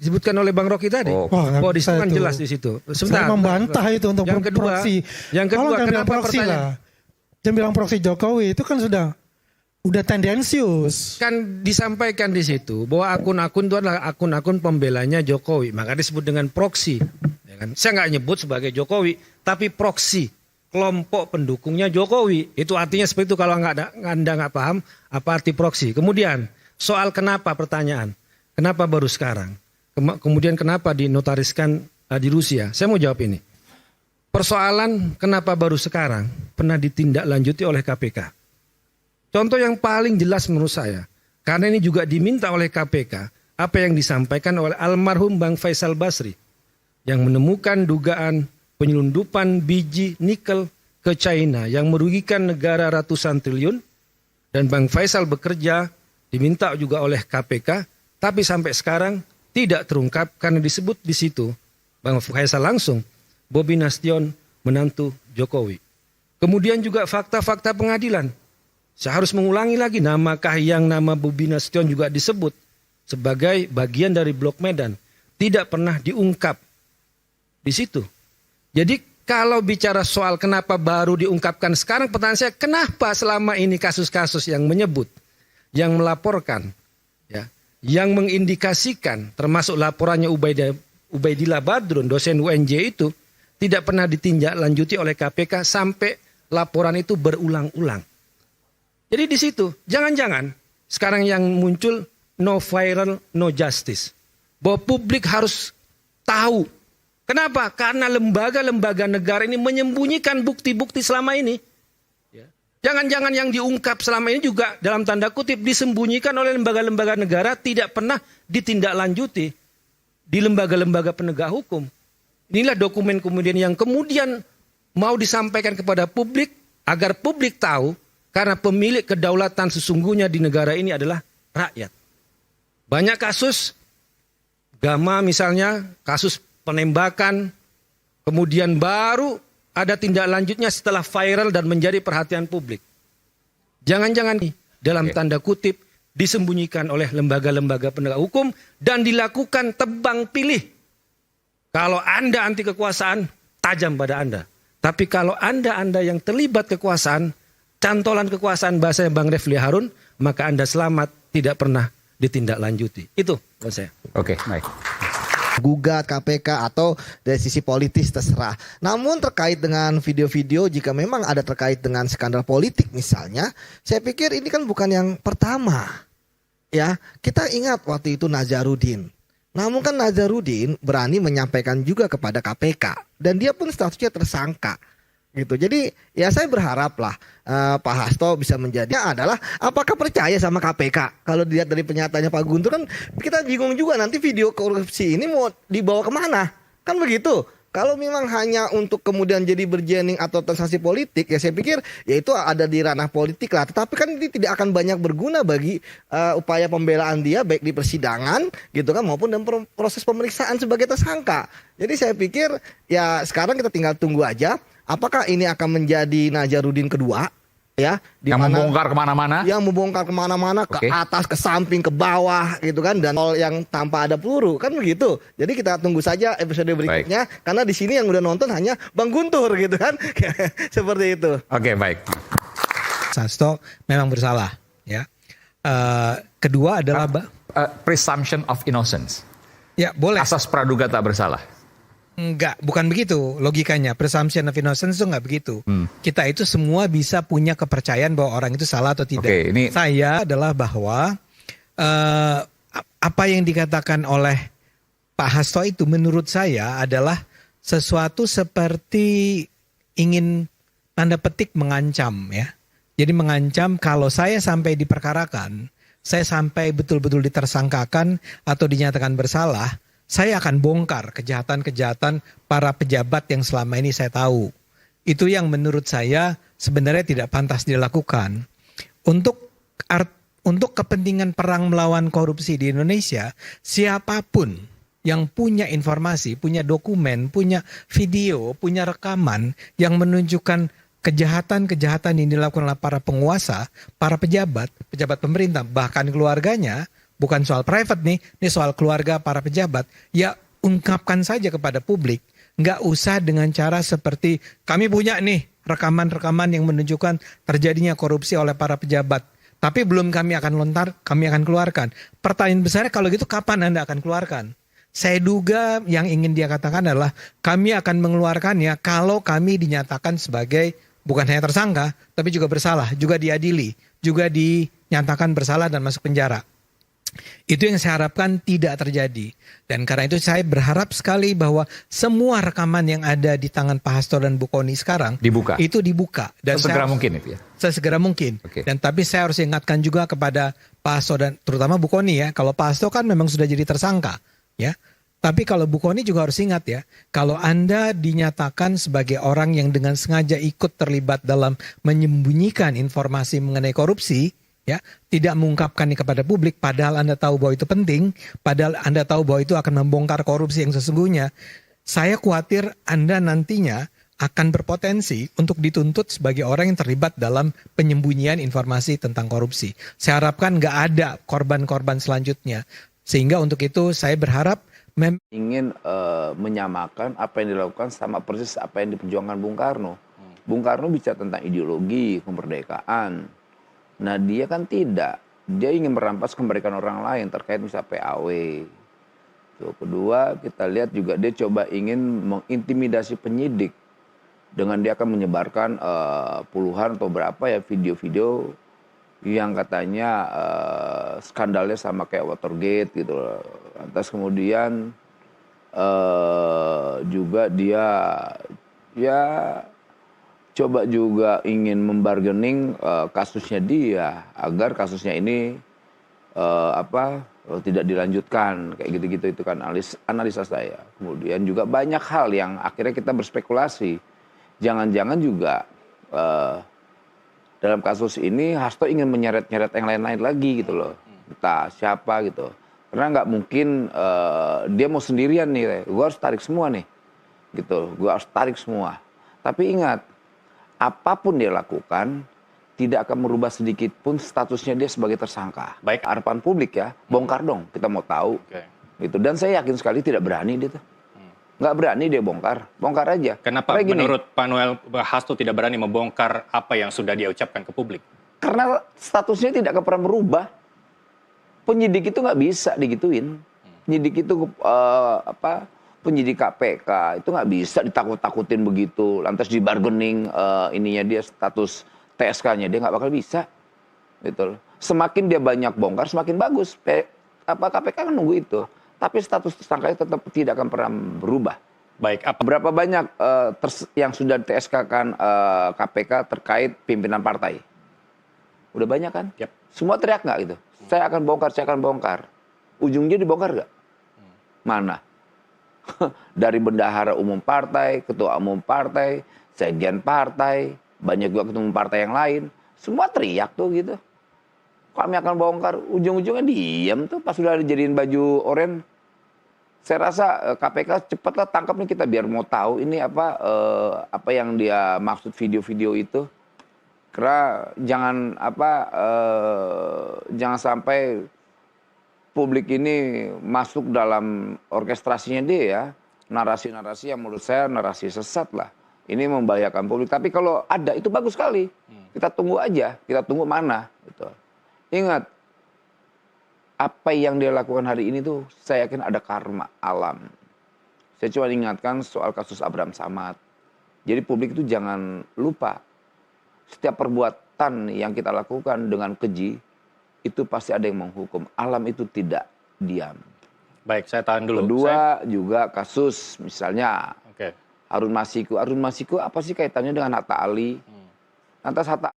disebutkan oleh Bang Rocky tadi. Oh. Bahwa di situ kan jelas di situ. Saya membantah itu untuk yang kedua, proksi. Yang kedua, Kalau kenapa proksi pertanyaan? lah. Jangan bilang proksi Jokowi itu kan udah tendensius. Kan disampaikan di situ bahwa akun-akun itu adalah akun-akun pembelanya Jokowi. Maka disebut dengan proksi. Ya kan? Saya nggak nyebut sebagai Jokowi, tapi proksi. Kelompok pendukungnya Jokowi. Itu artinya seperti itu kalau Anda nggak paham apa arti proksi. Kemudian soal kenapa pertanyaan. Kenapa baru sekarang? Kemudian kenapa dinotariskan di Rusia? Saya mau jawab ini. Persoalan kenapa baru sekarang pernah ditindaklanjuti oleh KPK. Contoh yang paling jelas menurut saya, karena ini juga diminta oleh KPK, apa yang disampaikan oleh almarhum Bang Faisal Basri, yang menemukan dugaan penyelundupan biji nikel ke China yang merugikan negara ratusan triliun, dan Bang Faisal bekerja, diminta juga oleh KPK, tapi sampai sekarang tidak terungkap karena disebut di situ, Bang Faisal langsung, Bobi Nasution menantu Jokowi. Kemudian juga fakta-fakta pengadilan. Saya harus mengulangi lagi, nama Kahiyang, nama Bobi Nasution juga disebut sebagai bagian dari Blok Medan. Tidak pernah diungkap di situ. Jadi kalau bicara soal kenapa baru diungkapkan sekarang, pertanyaan saya, kenapa selama ini kasus-kasus yang menyebut, yang melaporkan, ya, yang mengindikasikan, termasuk laporannya Ubaidillah Badrun, dosen UNJ itu, tidak pernah ditindaklanjuti oleh KPK sampai laporan itu berulang-ulang. Jadi di situ, jangan-jangan sekarang yang muncul no viral, no justice. Bahwa publik harus tahu. Kenapa? Karena lembaga-lembaga negara ini menyembunyikan bukti-bukti selama ini. Jangan-jangan yang diungkap selama ini juga dalam tanda kutip disembunyikan oleh lembaga-lembaga negara, tidak pernah ditindaklanjuti di lembaga-lembaga penegak hukum. Inilah dokumen kemudian yang kemudian mau disampaikan kepada publik agar publik tahu, karena pemilik kedaulatan sesungguhnya di negara ini adalah rakyat. Banyak kasus, Gama misalnya, kasus penembakan, kemudian baru ada tindak lanjutnya setelah viral dan menjadi perhatian publik. Jangan-jangan dalam tanda kutip disembunyikan oleh lembaga-lembaga penegak hukum dan dilakukan tebang pilih. Kalau Anda anti kekuasaan, tajam pada Anda. Tapi kalau Anda yang terlibat kekuasaan, cantolan kekuasaan bahasa Bang Refli Harun, maka Anda selamat, tidak pernah ditindaklanjuti. Itu menurut saya. Oke, baik. Gugat KPK atau dari sisi politis terserah. Namun terkait dengan video-video, jika memang ada terkait dengan skandal politik misalnya, saya pikir ini kan bukan yang pertama. Ya, kita ingat waktu itu Nazarudin. Namun kan Nazarudin berani menyampaikan juga kepada KPK dan dia pun statusnya tersangka. Gitu. Jadi ya saya berharap lah Pak Hasto bisa menjadi adalah apakah percaya sama KPK. Kalau dilihat dari pernyataannya Pak Guntur kan kita bingung juga nanti video korupsi ini mau dibawa kemana. Kan begitu. Kalau memang hanya untuk kemudian jadi bergening atau transaksi politik, ya saya pikir ya itu ada di ranah politik lah. Tetapi kan ini tidak akan banyak berguna bagi upaya pembelaan dia baik di persidangan gitu kan maupun dalam proses pemeriksaan sebagai tersangka. Jadi saya pikir ya sekarang kita tinggal tunggu aja apakah ini akan menjadi Nazarudin kedua. Ya, yang membongkar kemana-mana, ke atas, ke samping, ke bawah, gitu kan, dan yang tanpa ada peluru, kan begitu. Jadi kita tunggu saja episode berikutnya, karena di sini yang udah nonton hanya Bang Guntur, gitu kan, seperti itu. Oke, baik. Hasto memang bersalah, ya. Kedua adalah Presumption of innocence. Ya, boleh. Asas praduga tak bersalah. Enggak, bukan begitu logikanya. Presumption of innocence itu enggak begitu. Kita itu semua bisa punya kepercayaan bahwa orang itu salah atau tidak. Saya adalah bahwa apa yang dikatakan oleh Pak Hasto itu menurut saya adalah sesuatu seperti ingin tanda petik mengancam ya. Jadi mengancam kalau saya sampai diperkarakan, saya sampai betul-betul ditersangkakan atau dinyatakan bersalah, saya akan bongkar kejahatan-kejahatan para pejabat yang selama ini saya tahu. Itu yang menurut saya sebenarnya tidak pantas dilakukan. Untuk kepentingan perang melawan korupsi di Indonesia, siapapun yang punya informasi, punya dokumen, punya video, punya rekaman yang menunjukkan kejahatan-kejahatan yang dilakukan oleh para penguasa, para pejabat, pejabat pemerintah, bahkan keluarganya, bukan soal private nih, ini soal keluarga para pejabat, ya ungkapkan saja kepada publik. Nggak usah dengan cara seperti kami punya nih rekaman-rekaman yang menunjukkan terjadinya korupsi oleh para pejabat. Tapi belum kami akan kami akan keluarkan. Pertanyaan besarnya kalau gitu kapan Anda akan keluarkan? Saya duga yang ingin dia katakan adalah kami akan mengeluarkannya kalau kami dinyatakan sebagai bukan hanya tersangka, tapi juga bersalah, juga diadili, juga dinyatakan bersalah dan masuk penjara. Itu yang saya harapkan tidak terjadi. Dan karena itu saya berharap sekali bahwa semua rekaman yang ada di tangan Pak Hasto dan Bu Kony sekarang Dibuka. itu dibuka. Dan Sesegera mungkin itu ya. Sesegera mungkin. Oke. Dan tapi saya harus ingatkan juga kepada Pak Hasto dan terutama Bu Kony ya. Kalau Pak Hasto kan memang sudah jadi tersangka ya. Tapi kalau Bu Kony juga harus ingat ya. Kalau Anda dinyatakan sebagai orang yang dengan sengaja ikut terlibat dalam menyembunyikan informasi mengenai korupsi, ya, tidak mengungkapkan kepada publik padahal Anda tahu bahwa itu penting, padahal Anda tahu bahwa itu akan membongkar korupsi yang sesungguhnya, saya khawatir Anda nantinya akan berpotensi untuk dituntut sebagai orang yang terlibat dalam penyembunyian informasi tentang korupsi. Saya harapkan nggak ada korban-korban selanjutnya. Sehingga untuk itu saya berharap ingin menyamakan apa yang dilakukan sama persis apa yang diperjuangkan Bung Karno. Bung Karno bicara tentang ideologi, kemerdekaan. Nah dia kan tidak. Dia ingin merampas kemerdekaan orang lain terkait misalnya PAW. Tuh, kedua kita lihat juga dia coba ingin mengintimidasi penyidik. Dengan dia akan menyebarkan puluhan atau berapa ya video-video yang katanya skandalnya sama kayak Watergate gitu. Lantas kemudian juga dia ya coba juga ingin membargaining kasusnya dia agar kasusnya ini tidak dilanjutkan kayak gitu-gitu. Itu kan analisa saya. Kemudian juga banyak hal yang akhirnya kita berspekulasi. Jangan-jangan juga dalam kasus ini Hasto ingin menyeret-nyeret yang lain-lain lagi gitu loh. Entah siapa gitu. Karena nggak mungkin dia mau sendirian nih. Gue harus tarik semua nih. Gitu. Gue harus tarik semua. Tapi ingat, apapun dia lakukan tidak akan merubah sedikit pun statusnya dia sebagai tersangka. Baik. Harapan publik ya, bongkar dong. Kita mau tahu. Gitu. Dan saya yakin sekali tidak berani dia tuh. Nggak berani dia bongkar aja. Kenapa Kayak gini, menurut Pak Noel Hasto tidak berani membongkar apa yang sudah dia ucapkan ke publik? karena statusnya tidak akan pernah berubah. Penyidik itu nggak bisa digituin. Penyidik itu penyidik KPK itu nggak bisa ditakut-takutin begitu. Lantas di bargaining ininya dia status TSK-nya dia nggak bakal bisa. Gitu. Semakin dia banyak bongkar semakin bagus. KPK kan nunggu itu. Tapi status tersangkanya tetap tidak akan pernah berubah. Baik, apa Berapa banyak yang sudah TSK-kan KPK terkait pimpinan partai? Udah banyak kan? Yap. Semua teriak nggak gitu? Saya akan bongkar. Ujungnya dibongkar nggak? Mana? Dari bendahara umum partai, ketua umum partai, sekjen partai, banyak juga ketua umum partai yang lain. Semua teriak tuh gitu. Kami akan bongkar, ujung-ujungnya diam tuh pas sudah dijadiin baju oranye. Saya rasa KPK cepatlah tangkap nih kita biar mau tahu ini apa yang dia maksud video-video itu. Karena jangan sampai publik ini masuk dalam orkestrasinya dia ya. Narasi-narasi yang menurut saya narasi sesat lah. Ini membahayakan publik. Tapi kalau ada itu bagus sekali. Kita tunggu aja, kita tunggu mana gitu. Ingat, apa yang dia lakukan hari ini tuh saya yakin ada karma alam. Saya cuma ingatkan soal kasus Abraham Samad. Jadi publik itu jangan lupa. Setiap perbuatan yang kita lakukan dengan keji, itu pasti ada yang menghukum. Alam itu tidak diam. baik, saya tahan dulu. Kedua juga kasus misalnya Oke. Harun Masiku. Harun Masiku apa sih kaitannya dengan Hatta Ali? Lantas Hatta